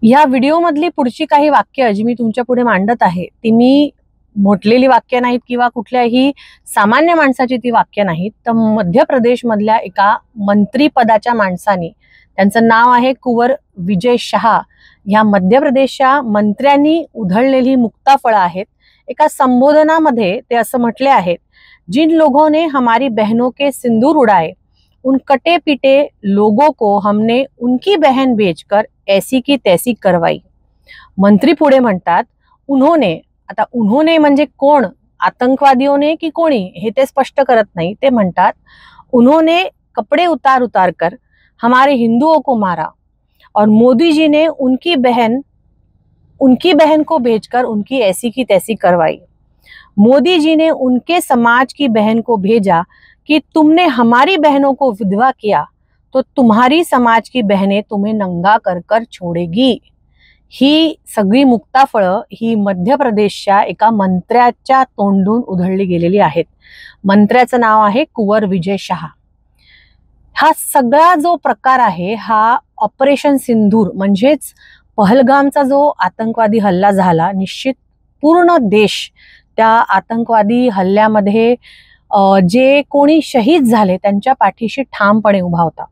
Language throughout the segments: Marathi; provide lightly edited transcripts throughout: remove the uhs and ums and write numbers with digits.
या व्हिडिओमधली पुढची काही वाक्य जी मी तुमच्या पुढे मांडत आहे ती मी म्हटलेली वाक्य नाहीत किंवा कुठल्याही सामान्य माणसाची ती वाक्य नाहीत, तर मध्य प्रदेश मधल्या एका मंत्रीपदाच्या माणसाने, त्यांचं नाव आहे कुंवर विजय शहा, या मध्य प्रदेशच्या मंत्र्यांनी उधळलेली मुक्ताफळं आहेत। एका संबोधनामध्ये ते असं म्हटले आहेत, जिन लोगों ने हमारी बहनों के सिंदूर उड़ाए उन कटे पिटे लोगों को हमने उनकी बहन बेचकर ऐसी की तैसी करवाई। मंत्री पुढे म्हणतात, उन्होंने, आता उन्होंने म्हणजे कोण, आतंकवादियों की कोणी हे ते स्पष्ट करत नाही। ते म्हणतात उन्होंने कपड़े उतार उतार कर हमारे हिंदुओं को मारा और मोदी जी ने उनकी बहन को भेजकर उनकी ऐसी की तैसी करवाई। मोदी जी ने उनके समाज की बहन को भेजा कि तुमने हमारी बहनों को विधवा किया तो तुम्हारी समाज की बहनें तुम्हें नंगा कर कर छोड़ेगी। ही सगळी मुक्ताफळं ही मध्य प्रदेशच्या एका मंत्र्याच्या तोंडून उधळली गेलेली आहेत। मंत्र्याचं नाव आहे कुंवर विजय शहा। हा सगळा जो प्रकार आहे हा ऑपरेशन सिंदूर म्हणजेच पहलगामचा जो आतंकवादी हल्ला झाला, निश्चित पूर्ण देश त्या आतंकवादी हल्ल्यामध्ये जे कोणी शहीद झाले त्यांच्या पाठीशी ठामपणे उभा होता,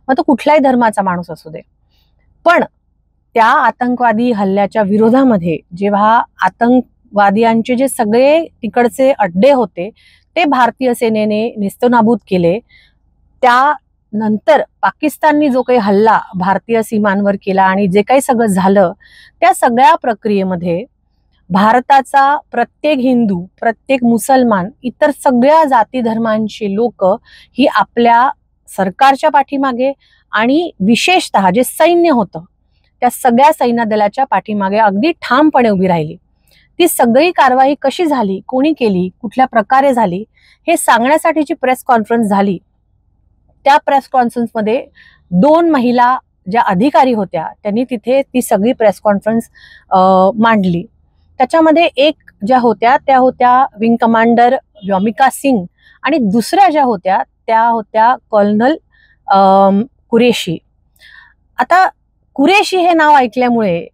मग तो कुठल्याही धर्माचा माणूस असू दे। पण त्या आतंकवादी हल्ल्याच्या विरोधामध्ये जेव्हा आतंकवादियांचे जे सगळे तिकडचे अड्डे होते ते भारतीय सेनेने नेस्तनाबूत केले, त्यानंतर पाकिस्ताननी जो काही हल्ला भारतीय सीमांवर केला आणि जे काही सगळं झालं त्या सगळ्या प्रक्रियेमध्ये भारताचा प्रत्येक हिंदू, प्रत्येक मुसलमान, इतर सगळ्या जाती धर्मांची लोक ही आपल्या सरकारच्या पाठीमागे आणि विशेषतः जे सैन्य होतं त्या सगळ्या सैन्य दलाच्या पाठीमागे अगदी ठामपणे उभी राहिली। ती सगळी कारवाई कशी झाली, कोणी केली, कुठल्या प्रकारे झाली हे सांगण्यासाठीची प्रेस कॉन्फरन्स झाली। त्या प्रेस कॉन्फरन्समध्ये 2 महिला ज्या अधिकारी होत्या त्यांनी तिथे ती सगळी प्रेस कॉन्फरन्स मांडली। त्याच्यामध्ये एक ज्या होत्या त्या होत्या विंग कमांडर व्योमिका सिंग आणि दुसऱ्या ज्या होत्या त्या होत्या कर्नल कुरेशी। आता कुरेशी हे नाव ऐकल्यामुळे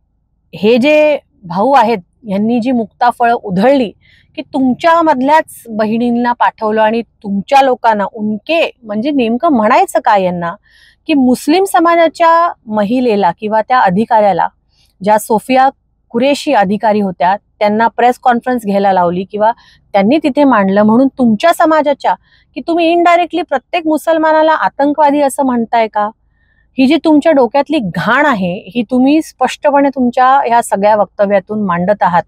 हे जे भाऊ आहेत यांनी जी मुक्ताफळं उधळली की तुमच्या मधल्याच बहिणींना पाठवलं आणि तुमच्या लोकांना उनके म्हणजे नेमकं म्हणायचं काय यांना, की मुस्लिम समाजाच्या महिलेला किंवा त्या अधिकाऱ्याला, ज्या सोफिया कुरेशी अधिकारी होत्या, त्यांना प्रेस कॉन्फरन्स घ्यायला लावली किंवा त्यांनी तिथे मांडलं म्हणून तुमच्या समाजाच्या, की तुम्ही इनडायरेक्टली प्रत्येक मुसलमानाला आतंकवादी असं म्हणताय का? ही जी तुमच्या डोक्यातली घाण आहे ही तुम्ही स्पष्टपणे तुमच्या ह्या सगळ्या वक्तव्यातून मांडत आहात।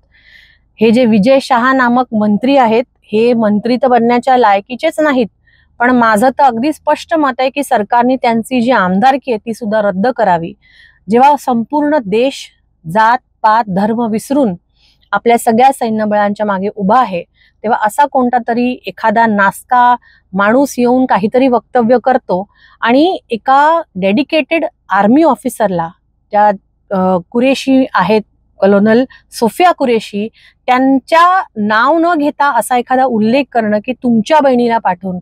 हे जे विजय शहा नामक मंत्री आहेत हे मंत्री तर बनण्याच्या लायकीचेच नाहीत, पण माझं तर अगदी स्पष्ट मत आहे की सरकारने त्यांची जी आमदारकी आहे ती सुद्धा रद्द करावी। जेव्हा संपूर्ण देश जात पात धर्म विसरून आपल्या सगळ्या सैन्यबळांच्या मागे उभा आहे, तेव्हा असा कोणता तरी एखादा नासका माणूस येऊन काहीतरी वक्तव्य करतो आणि एका डेडिकेटेड आर्मी ऑफिसरला, त्या कुरेशी आहेत कर्नल सोफिया कुरेशी, त्यांच्या नाव न घेता असा एखादा उल्लेख करणं की तुमच्या बहिणीला पाठवून,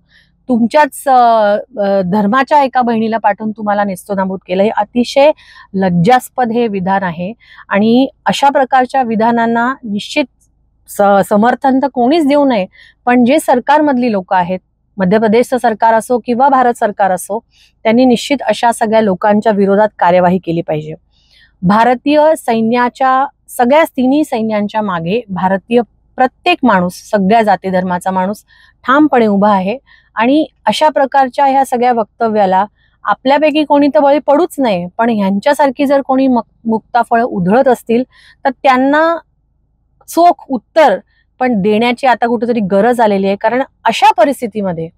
तुमच्याच धर्माच्या एका बहिणीला पाठवून तुम्हाला नेस्तनाबूत केलं, हे अतिशय लज्जास्पद हे विधान आहे। आणि अशा प्रकारच्या विधानांना निश्चित समर्थन तर कोणीच देऊ नये, पण जे सरकारमधली लोक आहेत, मध्य प्रदेशचं सरकार असो किंवा भारत सरकार असो, त्यांनी निश्चित अशा सगळ्या लोकांच्या विरोधात कार्यवाही केली पाहिजे। भारतीय सैन्याच्या सगळ्या तिन्ही सैन्यांच्या मागे भारतीय प्रत्येक माणूस, सगळ्या जाती धर्माचा माणूस ठामपणे उभा आहे आणि अशा प्रकारच्या ह्या सगळ्या वक्तव्याला आपल्यापैकी कोणी तर बळी पडूच नये, पण ह्यांच्यासारखी जर कोणी मुक्ताफळं उधळत असतील तर त्यांना चोख उत्तर पण देण्याची आता कुठेतरी गरज आलेली आहे। कारण अशा परिस्थितीमध्ये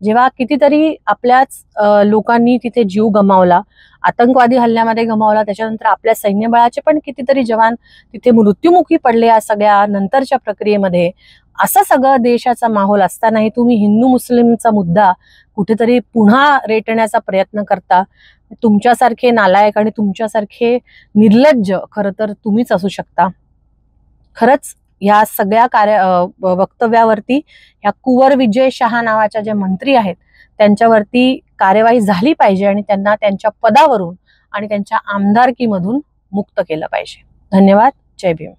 जेव्हा कितीतरी आपल्याच लोकांनी तिथे जीव गमावला, आतंकवादी हल्ल्यामध्ये गमावला, त्याच्यानंतर आपल्या सैन्यबळाचे पण कितीतरी जवान तिथे मृत्युमुखी पडले या सगळ्या नंतरच्या प्रक्रियेमध्ये, असं सगळं देशाचा माहोल असतानाही तुम्ही हिंदू मुस्लिमचा मुद्दा कुठेतरी पुन्हा रेटण्याचा प्रयत्न करता। तुमच्यासारखे नालायक आणि तुमच्यासारखे निर्लज्ज खरं तर तुम्हीच असू शकता। खरंच या सगळ्या वक्तव्यावरती ह्या कुंवर विजय शहा नावाच्या जे मंत्री आहेत त्यांच्यावरती कार्यवाही झाली पाहिजे आणि त्यांना त्यांच्या पदावरून आणि त्यांच्या आमदारकीमधून मुक्त केलं पाहिजे. धन्यवाद. जय भीम.